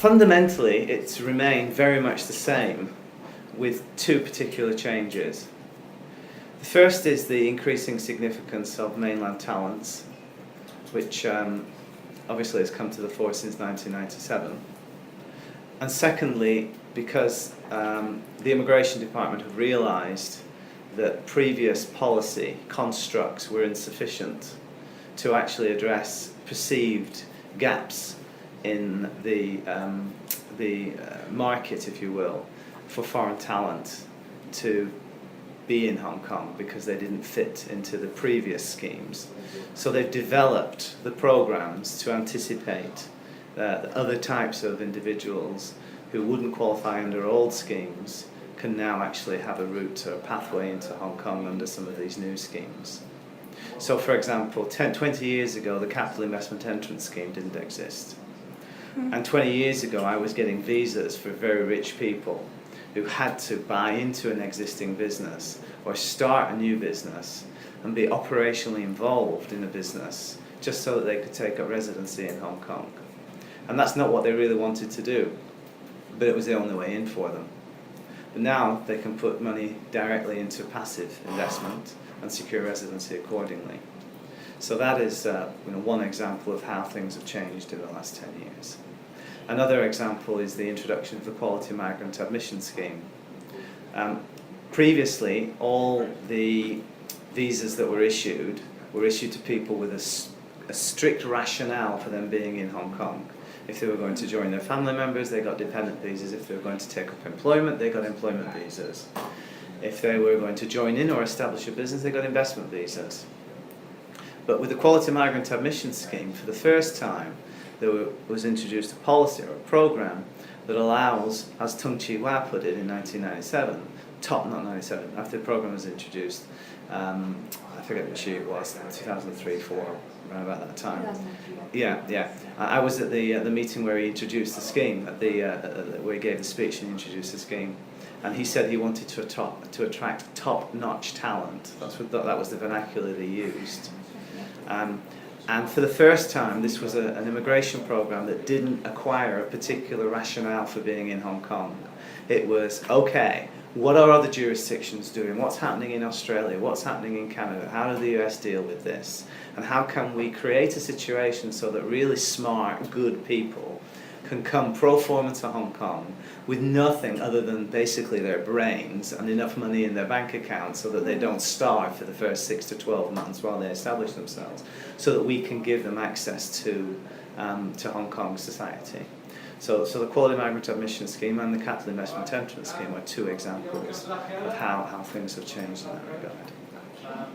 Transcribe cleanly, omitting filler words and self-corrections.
Fundamentally, it's remained very much the same, with two particular changes. The first is the increasing significance of mainland talents, which obviously has come to the fore since 1997. And secondly, because the Immigration Department have realised that previous policy constructs were insufficient to actually address perceived gaps in the market, if you will, for foreign talent to be in Hong Kong because they didn't fit into the previous schemes. So they've developed the programs to anticipate other types of individuals who wouldn't qualify under old schemes can now actually have a route or a pathway into Hong Kong under some of these new schemes. So for example, 20 years ago the Capital Investment Entrance Scheme didn't exist. And 20 years ago I was getting visas for very rich people who had to buy into an existing business or start a new business and be operationally involved in a business just so that they could take up residency in Hong Kong. And that's not what they really wanted to do, but it was the only way in for them. But now they can put money directly into passive investment and secure residency accordingly. So that is one example of how things have changed in the last 10 years. Another example is the introduction of the Quality Migrant Admission Scheme. Previously, all the visas that were issued to people with a strict rationale for them being in Hong Kong. If they were going to join their family members, they got dependent visas. If they were going to take up employment, they got employment visas. If they were going to join in or establish a business, they got investment visas. But with the Quality Migrant Admission Scheme, for the first time, there was introduced a policy or a program that allows, as Tung Chee Hwa put it in 1997, after the program was introduced, I forget which year it was, 2003, 2004, around about that time. Yeah. I was at the meeting where he introduced the scheme, where he gave the speech and introduced the scheme. And he said he wanted to attract top-notch talent. That was the vernacular they used. And for the first time, this was an immigration program that didn't acquire a particular rationale for being in Hong Kong. It was, okay, what are other jurisdictions doing? What's happening in Australia? What's happening in Canada? How do the US deal with this? And how can we create a situation so that really smart, good people can come pro forma to Hong Kong with nothing other than basically their brains and enough money in their bank account so that they don't starve for the first 6 to 12 months while they establish themselves, so that we can give them access to Hong Kong society. So the Quality Migrant Admission Scheme and the Capital Investment Entrance Scheme are two examples of how things have changed in that regard.